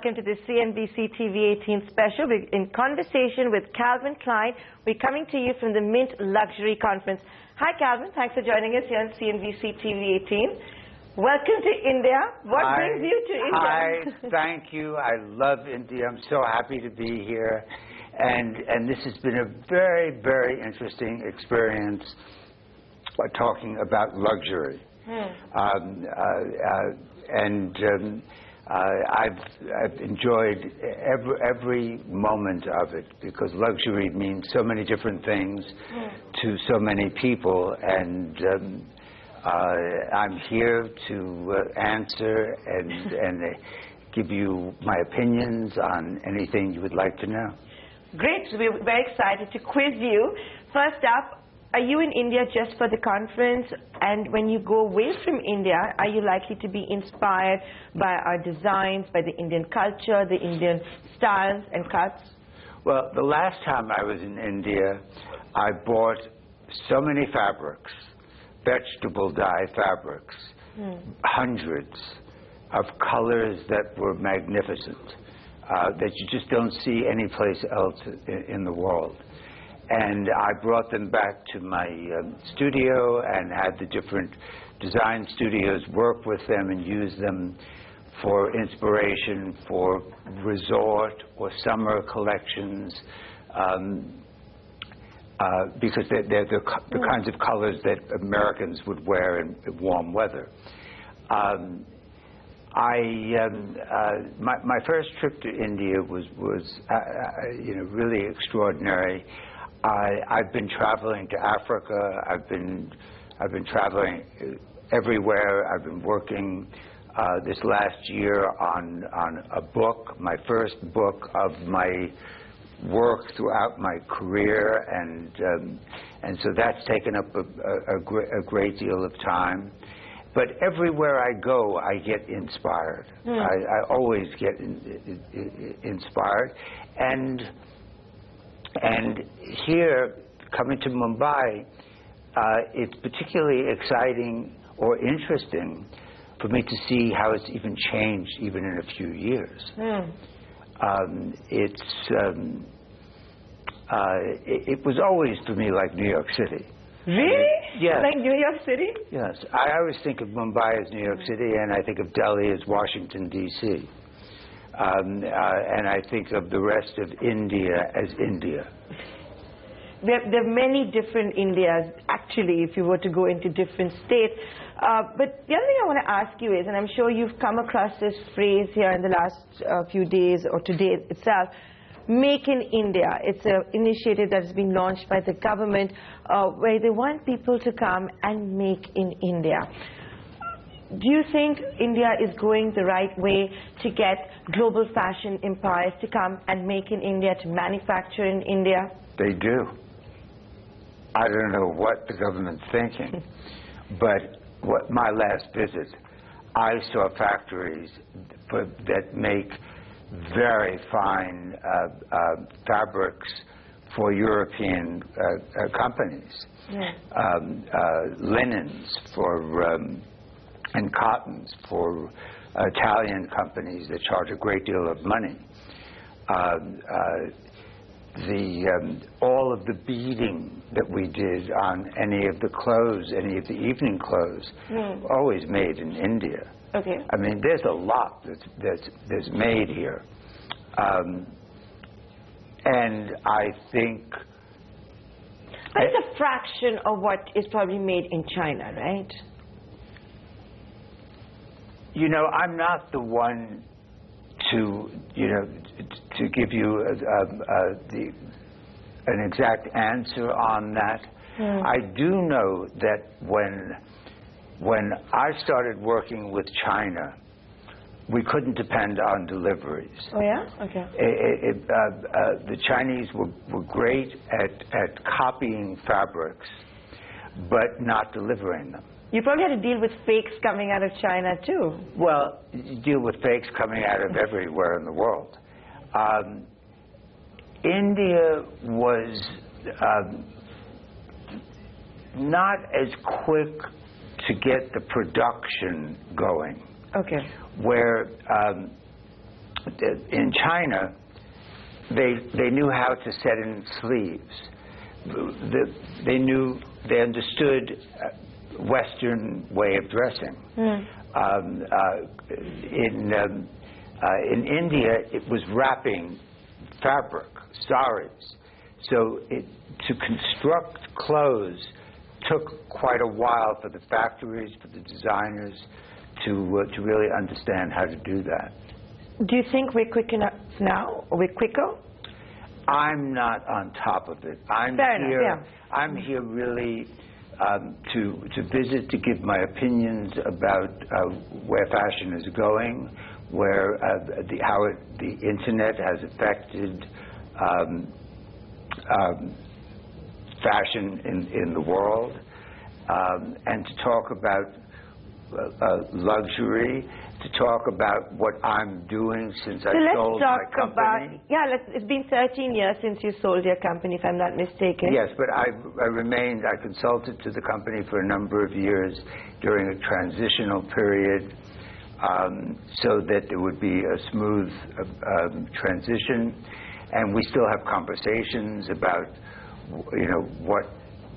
welcome to the CNBC-TV18 special. We're in conversation with Calvin Klein. We're coming to you from the Mint Luxury Conference. Hi, Calvin. Thanks for joining us here on CNBC-TV18. Welcome to India. What brings you to India? Hi, thank you. I love India. I'm so happy to be here. And this has been a very, very interesting experience talking about luxury. I've enjoyed every moment of it because luxury means so many different things to so many people, and I'm here to answer and give you my opinions on anything you would like to know. Great. So we're very excited to quiz you. First up, are you in India just for the conference? And when you go away from India, are you likely to be inspired by our designs, by the Indian culture, the Indian styles and cuts? Well, the last time I was in India, I bought so many fabrics, vegetable dye fabrics, hundreds of colors that were magnificent, that you just don't see anyplace else in the world. And I brought them back to my studio and had the different design studios work with them and use them for inspiration for resort or summer collections, because they're the kinds of colors that Americans would wear in warm weather. My first trip to India was really extraordinary. I've been traveling to Africa. I've been traveling everywhere. I've been working this last year on a book, my first book of my work throughout my career, and so that's taken up a great deal of time. But everywhere I go, I get inspired. I always get inspired, and here, coming to Mumbai, it's particularly exciting or interesting for me to see how it's even changed even in a few years. It was always for me like New York City. Really? Yes. Like New York City? Yes. I always think of Mumbai as New York City, and I think of Delhi as Washington, D.C. And I think of the rest of India as India. There are many different Indias, actually, if you were to go into different states. But the other thing I want to ask you is, and I'm sure you've come across this phrase here in the last few days or today itself, Make in India. It's an initiative that's been launched by the government where they want people to come and make in India. Do you think India is going the right way to get global fashion empires to come and make in India, to manufacture in India? They do. I don't know what the government's thinking, but my last visit, I saw factories that make very fine fabrics for European companies, linens for and cottons for Italian companies that charge a great deal of money. All of the beading that we did on any of the clothes, any of the evening clothes, always made in India. Okay. I mean, there's a lot that's made here, and I think. But it's a fraction of what is probably made in China, right? You know, I'm not the one to give you an exact answer on that. I do know that when I started working with China, we couldn't depend on deliveries. Oh yeah? Okay. The Chinese were great at copying fabrics, but not delivering them. You probably had to deal with fakes coming out of China too. Well, you deal with fakes coming out of everywhere in the world. India was not as quick to get the production going. Okay. Where in China, they knew how to set in sleeves. They understood Western way of dressing. In India, it was wrapping fabric, saris. So to construct clothes took quite a while for the factories, for the designers to really understand how to do that. Do you think we're quick enough now? Or we're quicker? I'm not on top of it. I'm here really to visit, to give my opinions about where fashion is going, where how the internet has affected fashion in the world, and to talk about luxury, to talk about what I'm doing since I sold my company. It's been 13 years since you sold your company, if I'm not mistaken. Yes, but I consulted to the company for a number of years during a transitional period, so that there would be a smooth transition, and we still have conversations about, what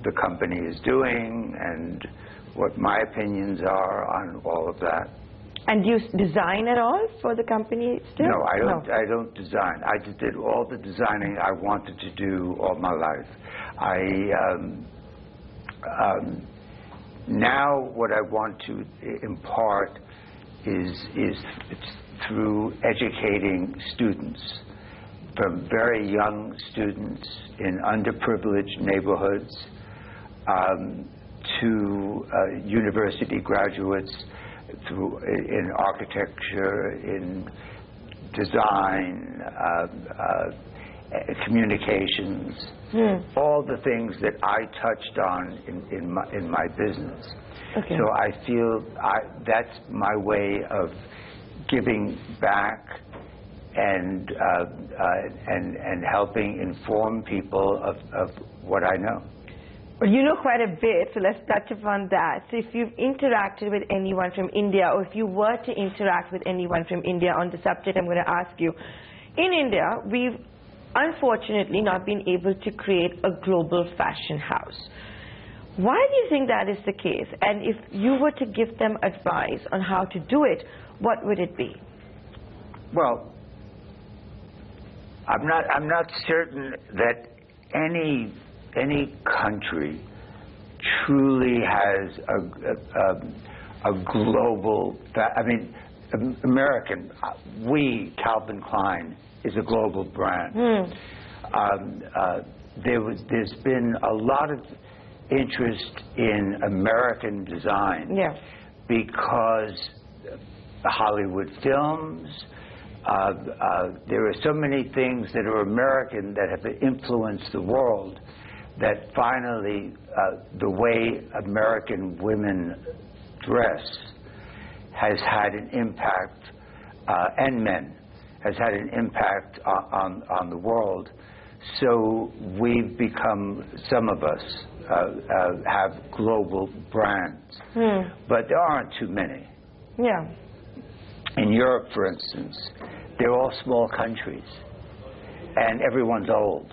the company is doing and what my opinions are on all of that. And do you design at all for the company still? No, I don't. I don't design. I just did all the designing I wanted to do all my life. Now what I want to impart is through educating students, from very young students in underprivileged neighborhoods to university graduates, in architecture, in design, communications, all the things that I touched on in my business. Okay. So I feel that's my way of giving back and helping inform people of what I know. Well, you know quite a bit, so let's touch upon that. So if you've interacted with anyone from India, or if you were to interact with anyone from India on the subject I'm going to ask you, in India, we've unfortunately not been able to create a global fashion house. Why do you think that is the case? And if you were to give them advice on how to do it, what would it be? Well, I'm not certain that any country truly has a global. American. Calvin Klein is a global brand. There's been a lot of interest in American design, because Hollywood films. There are so many things that are American that have influenced the world, that finally the way American women dress has had an impact, and men, has had an impact on the world. So we've become, some of us have global brands, but there aren't too many. Yeah. In Europe, for instance, they're all small countries, and everyone's old.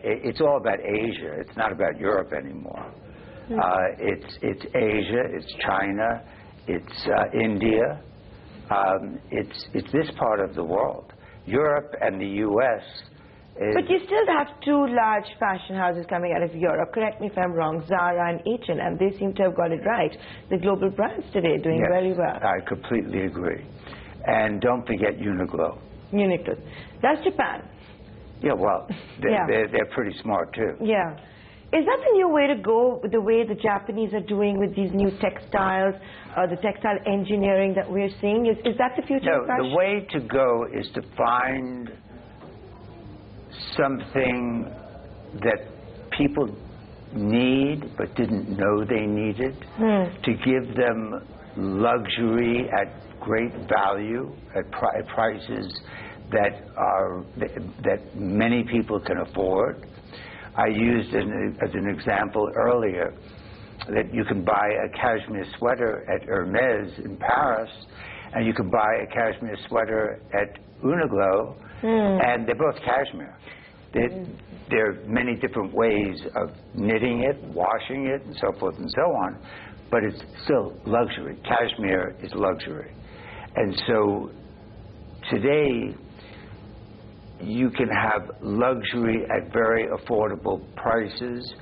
It's all about Asia. It's not about Europe anymore. It's Asia, it's China, it's India. It's this part of the world. Europe and the U.S. But you still have two large fashion houses coming out of Europe. Correct me if I'm wrong, Zara and H&M. They seem to have got it right. The global brands today are doing very well. I completely agree. And don't forget Uniqlo. Uniqlo. That's Japan. Yeah, well, they're pretty smart too. Yeah. Is that the new way to go, the way the Japanese are doing with these new textiles, the textile engineering that we're seeing? Is that the future of fashion? No, the way to go is to find something that people need but didn't know they needed, to give them luxury at great value, at prices that many people can afford. I used as an example earlier that you can buy a cashmere sweater at Hermes in Paris, And you can buy a cashmere sweater at Uniqlo, and they're both cashmere. There are many different ways of knitting it, washing it, and so forth and so on, but it's still luxury. Cashmere is luxury. And so today, you can have luxury at very affordable prices,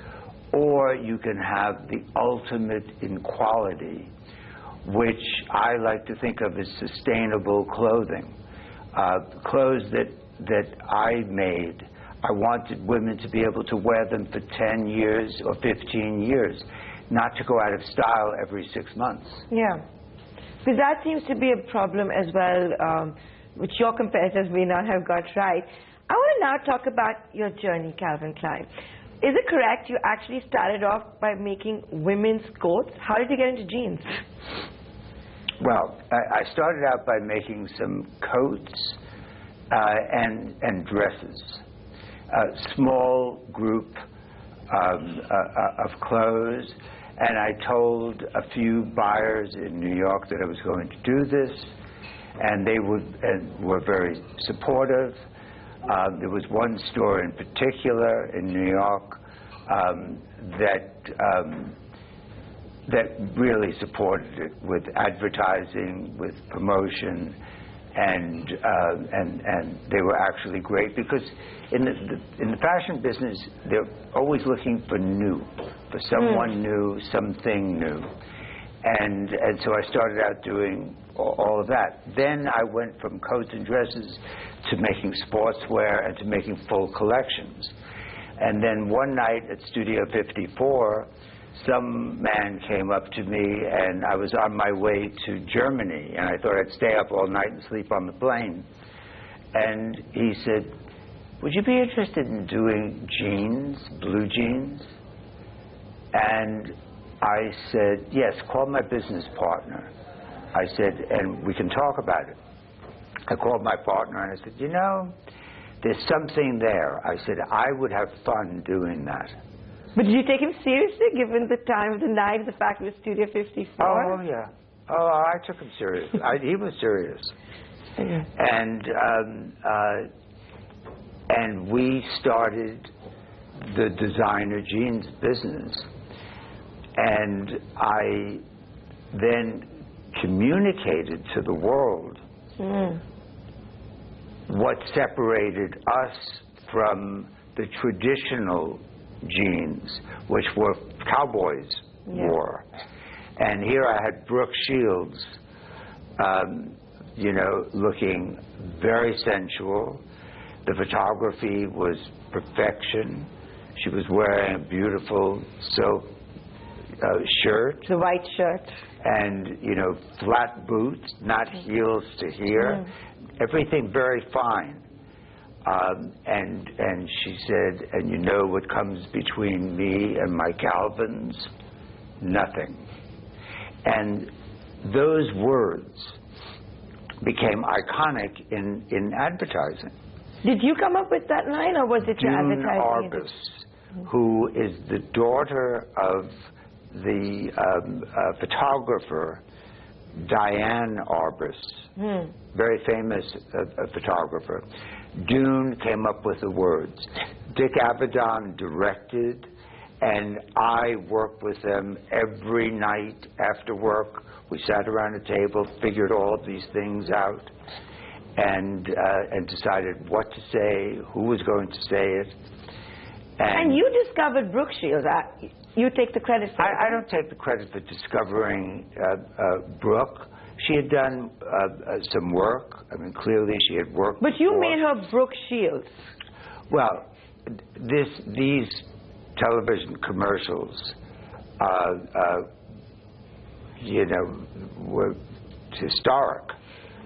or you can have the ultimate in quality, which I like to think of as sustainable clothing. Clothes that I made, I wanted women to be able to wear them for 10 years or 15 years, not to go out of style every 6 months. Yeah, because that seems to be a problem as well, which your competitors may not have got right. I want to now talk about your journey, Calvin Klein. Is it correct you actually started off by making women's coats? How did you get into jeans? Well, I started out by making some coats and dresses. A small group of clothes, and I told a few buyers in New York that I was going to do this, and they were very supportive. There was one store in particular in New York that really supported it with advertising, with promotion, and they were actually great, because in the fashion business they're always looking for new, for someone new, something new, and so I started out doing all of that. Then I went from coats and dresses to making sportswear and to making full collections. And then one night at Studio 54, some man came up to me, and I was on my way to Germany, and I thought I'd stay up all night and sleep on the plane. And he said, "Would you be interested in doing jeans, blue jeans?" And I said, "Yes, call my business partner." I said, "And we can talk about it." I called my partner and I said, "You know, there's something there." I said, "I would have fun doing that." But did you take him seriously, given the time of the night, the fact it was Studio 54? Oh, yeah. Oh, I took him serious. He was serious. And we started the designer jeans business. And I then communicated to the world what separated us from the traditional jeans, which were cowboys wore. And here I had Brooke Shields, you know, looking very sensual. The photography was perfection. She was wearing a beautiful silk shirt. The white shirt. And, you know, flat boots, not heels to here. Everything very fine. And she said, "And you know what comes between me and my Calvins? Nothing." And those words became iconic in advertising. Did you come up with that line, or was it your advertising? June Arbus, who is the daughter of the photographer Diane Arbus, very famous photographer. Dune came up with the words. Dick Avedon directed, and I worked with them every night after work. We sat around a table, figured all of these things out, and decided what to say, who was going to say it. And you discovered Brooke Shields. You take the credit for it. I don't take the credit for discovering Brooke. She had done some work. I mean, clearly she had worked But you before. made her Brooke Shields. Well, these television commercials, you know, were historic.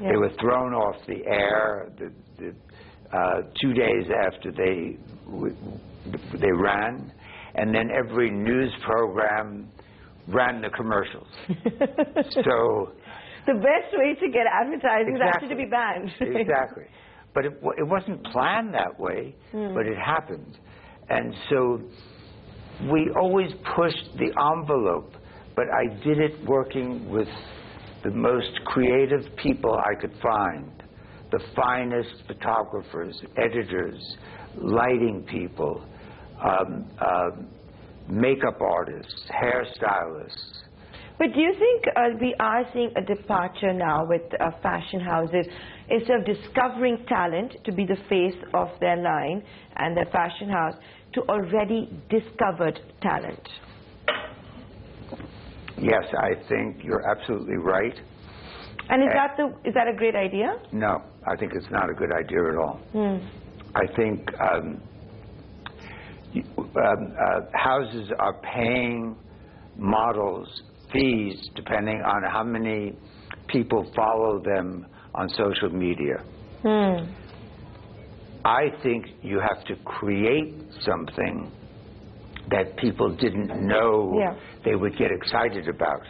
Yeah. They were thrown off the air 2 days after they ran, and then every news program ran the commercials. So the best way to get advertising is actually to be banned. Exactly. But it wasn't planned that way, but it happened. And so we always pushed the envelope, but I did it working with the most creative people I could find, the finest photographers, editors, lighting people, makeup artists, hairstylists. But do you think we are seeing a departure now with fashion houses, instead of discovering talent to be the face of their line and their fashion house, to already discovered talent? Yes, I think you're absolutely right. And is that a great idea? No, I think it's not a good idea at all. I think houses are paying models fees depending on how many people follow them on social media. I think you have to create something that people didn't know they would get excited about.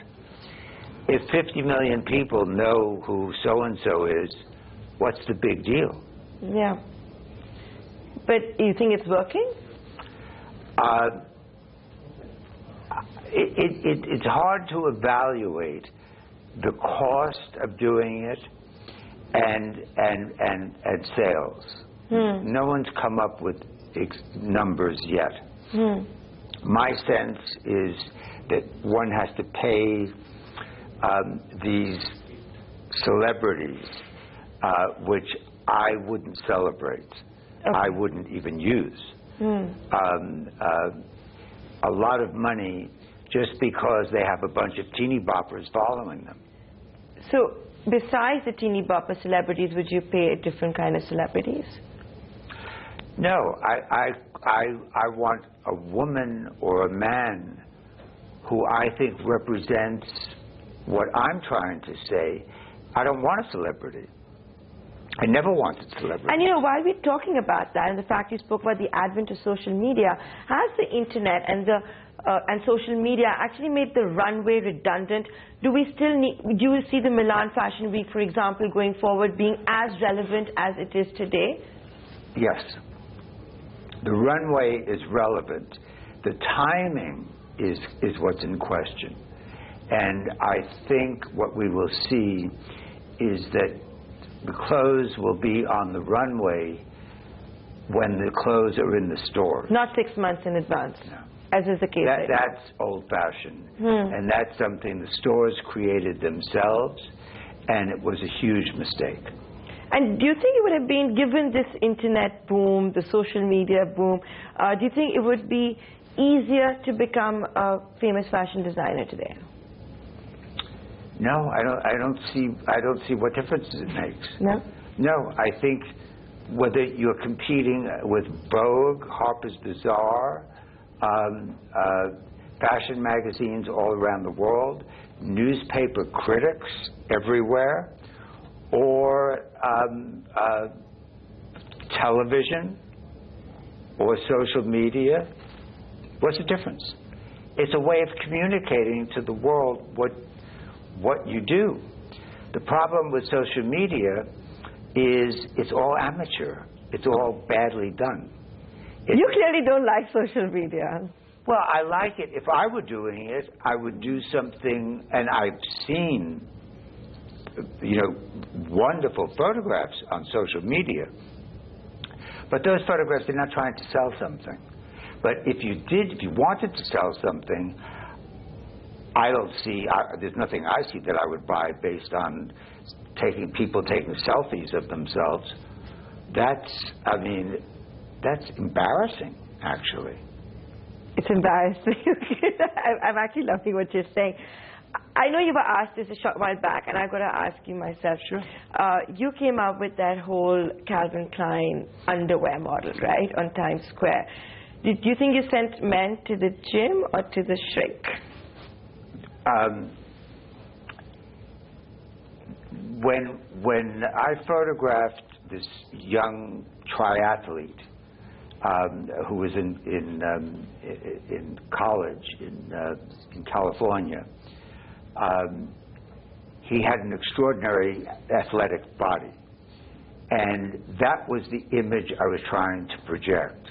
If 50 million people know who so-and-so is, what's the big deal? Yeah. But you think it's working? It's hard to evaluate the cost of doing it and sales. No one's come up with numbers yet. My sense is that one has to pay these celebrities, which I wouldn't celebrate. I wouldn't even use. A lot of money just because they have a bunch of teeny boppers following them. So besides the teeny bopper celebrities, would you pay a different kind of celebrities? No, I want a woman or a man who I think represents what I'm trying to say. I don't want a celebrity. I never wanted celebrity. And you know, while we're talking about that, and the fact you spoke about the advent of social media, has the internet and social media actually made the runway redundant? Do you see the Milan Fashion Week, for example, going forward being as relevant as it is today? Yes. The runway is relevant. The timing is what's in question. And I think what we will see is that the clothes will be on the runway when the clothes are in the store. Not 6 months in advance, as is the case. That's old-fashioned. And that's something the stores created themselves, and it was a huge mistake. And do you think it would have been, given this internet boom, the social media boom, do you think it would be easier to become a famous fashion designer today? No, I don't see what difference it makes. No? No, I think whether you're competing with Vogue, Harper's Bazaar, fashion magazines all around the world, newspaper critics everywhere, or television or social media, what's the difference? It's a way of communicating to the world what you do. The problem with social media is it's all amateur. It's all badly done. You clearly don't like social media. Well, I like it. If I were doing it, I would do something, and I've seen, wonderful photographs on social media. But those photographs, they're not trying to sell something. But if you wanted to sell something, I don't see, there's nothing I see that I would buy based on people taking selfies of themselves. That's embarrassing, actually. It's embarrassing. I'm actually loving what you're saying. I know you were asked this a short while back, and I've got to ask you myself. Sure. You came up with that whole Calvin Klein underwear model, right, on Times Square. Do you think you sent men to the gym or to the shrink? When I photographed this young triathlete who was in college in California, he had an extraordinary athletic body, and that was the image I was trying to project.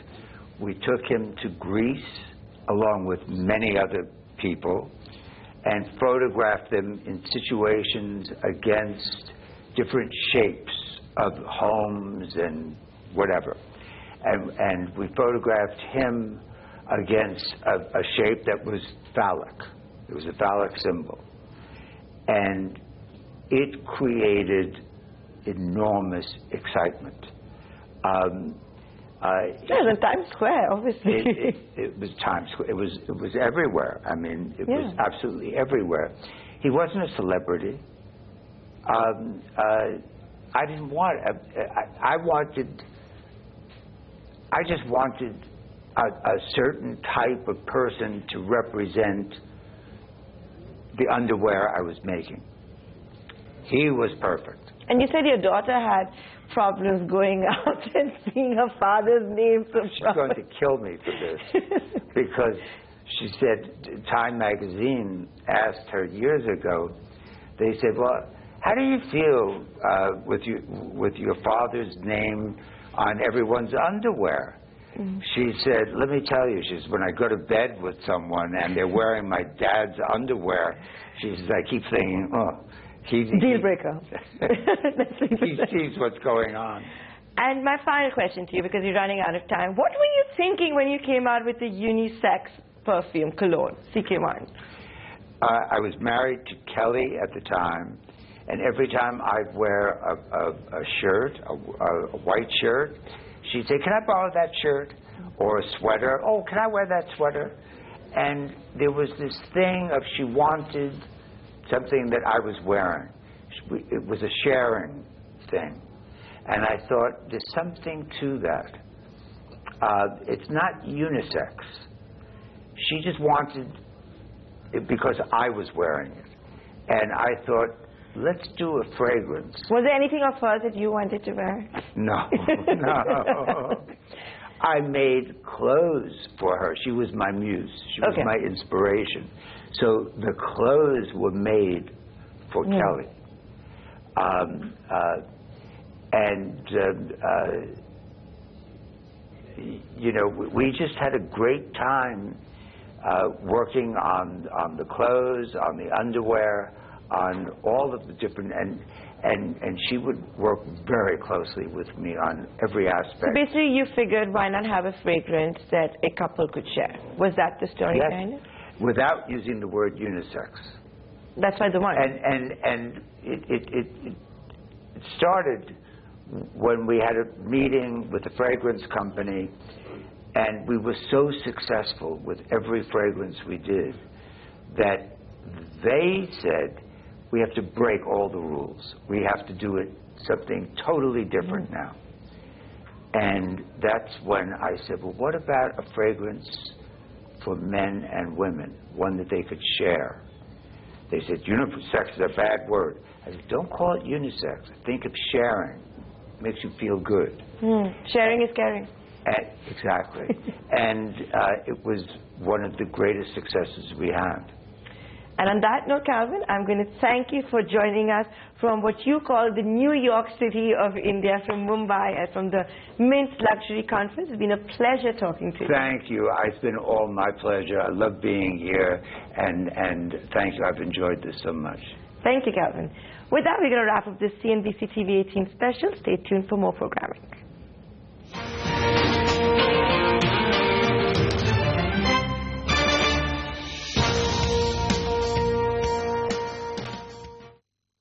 We took him to Greece along with many other people, and photographed them in situations against different shapes of homes and whatever. And we photographed him against a shape that was phallic. It was a phallic symbol. And it created enormous excitement. It was in Times Square, obviously. It was Times Square. It was everywhere. I mean, it was absolutely everywhere. He wasn't a celebrity. I didn't want. I just wanted a certain type of person to represent the underwear I was making. He was perfect. And you said your daughter had problems going out and seeing her father's name. She's going to kill me for this because she said, Time magazine asked her years ago, they said, well, how do you feel with your father's name on everyone's underwear? She said, let me tell you, she says, when I go to bed with someone and they're wearing my dad's underwear, she says, I keep thinking, oh, deal breaker. He sees what's going on. And my final question to you, because you're running out of time, what were you thinking when you came out with the unisex perfume, cologne, CK1? I was married to Kelly at the time, and every time I'd wear a shirt, a white shirt, she'd say, can I borrow that shirt? Or a sweater. Oh, can I wear that sweater? And there was this thing of she wanted something that I was wearing. It was a sharing thing. And I thought, there's something to that. It's not unisex. She just wanted it because I was wearing it. And I thought, let's do a fragrance. Was there anything of hers that you wanted to wear? No, no. I made clothes for her. She was my muse. She was my inspiration. So the clothes were made for Kelly. You know, we just had a great time working on the clothes, on the underwear, on all of the different, and she would work very closely with me on every aspect. So basically you figured, why not have a fragrance that a couple could share? Was that the story behind it? Without using the word unisex. That's why the one. And it started when we had a meeting with the fragrance company, and we were so successful with every fragrance we did that they said, we have to break all the rules. We have to do it something totally different now. And that's when I said, well, what about a fragrance for men and women, one that they could share? They said, unisex is a bad word. I said, don't call it unisex. Think of sharing. It makes you feel good. Sharing is caring. Exactly. And it was one of the greatest successes we had. And on that note, Calvin, I'm going to thank you for joining us from what you call the New York City of India, from Mumbai, and from the Mint Luxury Conference. It's been a pleasure talking to you. Thank you. It's been all my pleasure. I love being here, and thank you. I've enjoyed this so much. Thank you, Calvin. With that, we're going to wrap up this CNBC-TV18 special. Stay tuned for more programming.